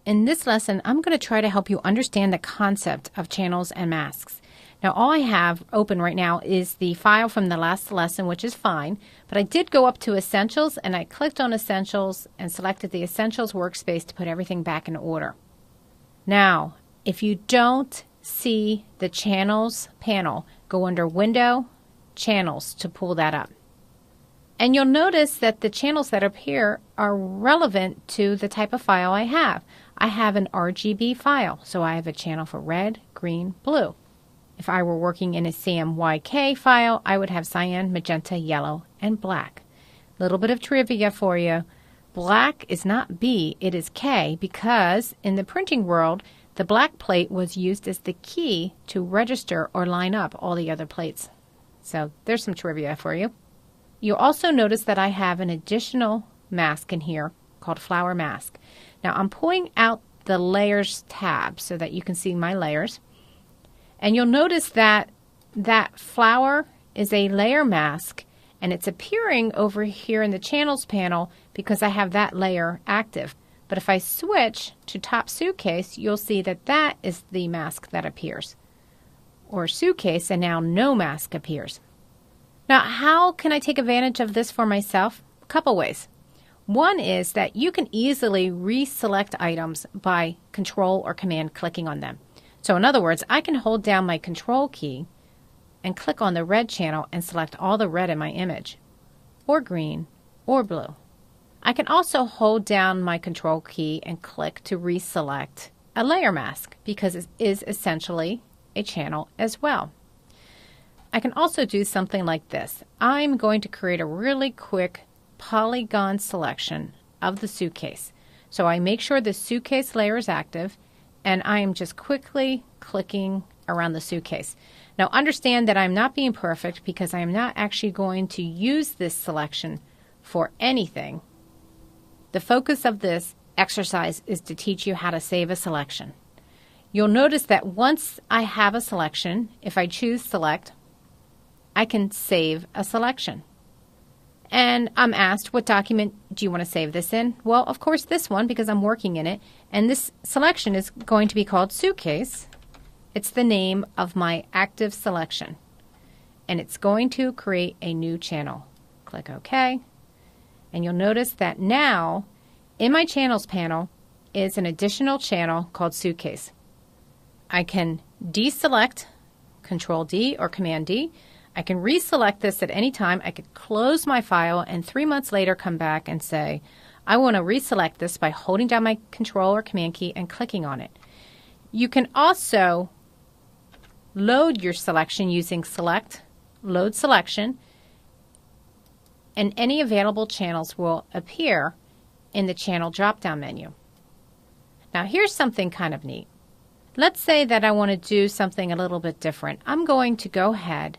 In this lesson, I'm going to try to help you understand the concept of channels and masks. Now, all I have open right now is the file from the last lesson, which is fine, but I did go up to Essentials, and I clicked on Essentials and selected the Essentials workspace to put everything back in order. Now, if you don't see the Channels panel, go under Window, Channels to pull that up. And you'll notice that the channels that appear are relevant to the type of file I have. I have an RGB file, so I have a channel for red, green, blue. If I were working in a CMYK file, I would have cyan, magenta, yellow, and black. A little bit of trivia for you. Black is not B, it is K, because in the printing world, the black plate was used as the key to register or line up all the other plates. So there's some trivia for you. You'll also notice that I have an additional mask in here called Flower Mask. Now I'm pulling out the Layers tab so that you can see my layers. And you'll notice that that flower is a layer mask, and it's appearing over here in the Channels panel because I have that layer active. But if I switch to Top Suitcase, you'll see that that is the mask that appears. Or Suitcase, and now no mask appears. Now, how can I take advantage of this for myself? A couple ways. One is that you can easily reselect items by Control or Command clicking on them. So in other words, I can hold down my Control key and click on the red channel and select all the red in my image, or green, or blue. I can also hold down my Control key and click to reselect a layer mask because it is essentially a channel as well. I can also do something like this. I'm going to create a really quick polygon selection of the suitcase. So I make sure the suitcase layer is active, and I am just quickly clicking around the suitcase. Now understand that I'm not being perfect because I am not actually going to use this selection for anything. The focus of this exercise is to teach you how to save a selection. You'll notice that once I have a selection, if I choose Select, I can save a selection. And I'm asked, what document do you want to save this in? Well, of course this one, because I'm working in it. And this selection is going to be called Suitcase. It's the name of my active selection. And it's going to create a new channel. Click OK. And you'll notice that now, in my Channels panel, is an additional channel called Suitcase. I can deselect, Control D or Command D. I can reselect this at any time. I could close my file and 3 months later come back and say, I want to reselect this by holding down my Control or Command key and clicking on it. You can also load your selection using Select, Load Selection, and any available channels will appear in the channel drop-down menu. Now here's something kind of neat. Let's say that I want to do something a little bit different. I'm going to go ahead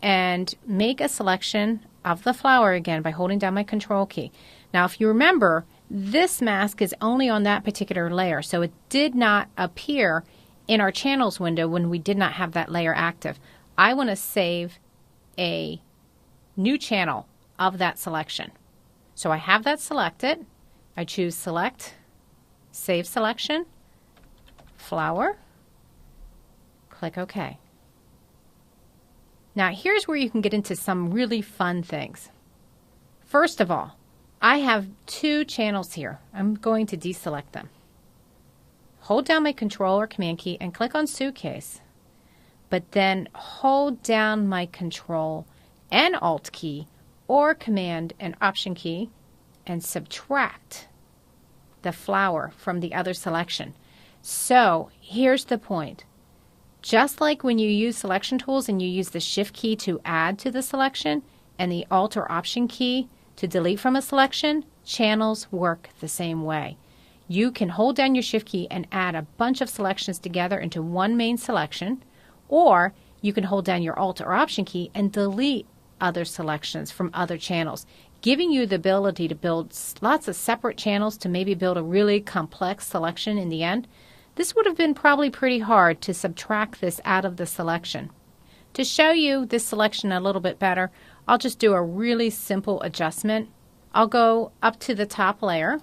and make a selection of the flower again by holding down my Control key. Now if you remember, this mask is only on that particular layer, so it did not appear in our Channels window when we did not have that layer active. I want to save a new channel of that selection. So I have that selected. I choose Select, Save Selection, Flower, click OK. Now here's where you can get into some really fun things. First of all, I have two channels here. I'm going to deselect them. Hold down my Control or Command key and click on Suitcase, but then hold down my Control and Alt key or Command and Option key and subtract the flower from the other selection. So here's the point. Just like when you use selection tools and you use the Shift key to add to the selection and the Alt or Option key to delete from a selection, channels work the same way. You can hold down your Shift key and add a bunch of selections together into one main selection, or you can hold down your Alt or Option key and delete other selections from other channels, giving you the ability to build lots of separate channels to maybe build a really complex selection in the end. This would have been probably pretty hard to subtract this out of the selection. To show you this selection a little bit better, I'll just do a really simple adjustment. I'll go up to the top layer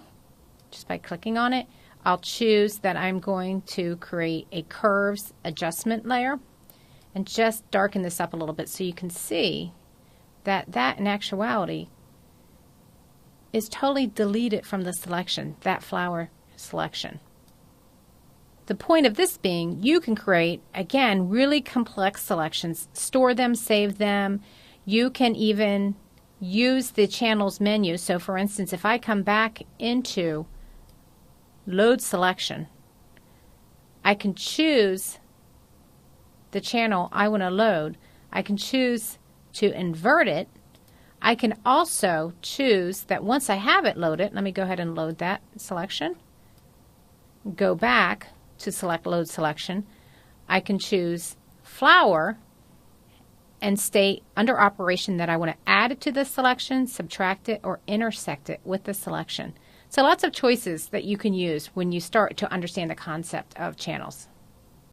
just by clicking on it. I'll choose that I'm going to create a curves adjustment layer and just darken this up a little bit so you can see that in actuality is totally deleted from the selection, that flower selection. The point of this being, you can create, again, really complex selections, store them, save them. You can even use the channels menu. So for instance, if I come back into load selection, I can choose the channel I want to load. I can choose to invert it. I can also choose that once I have it loaded, let me go ahead and load that selection. Go back to select load selection. I can choose flower and state under operation that I want to add it to the selection, subtract it, or intersect it with the selection. So lots of choices that you can use when you start to understand the concept of channels.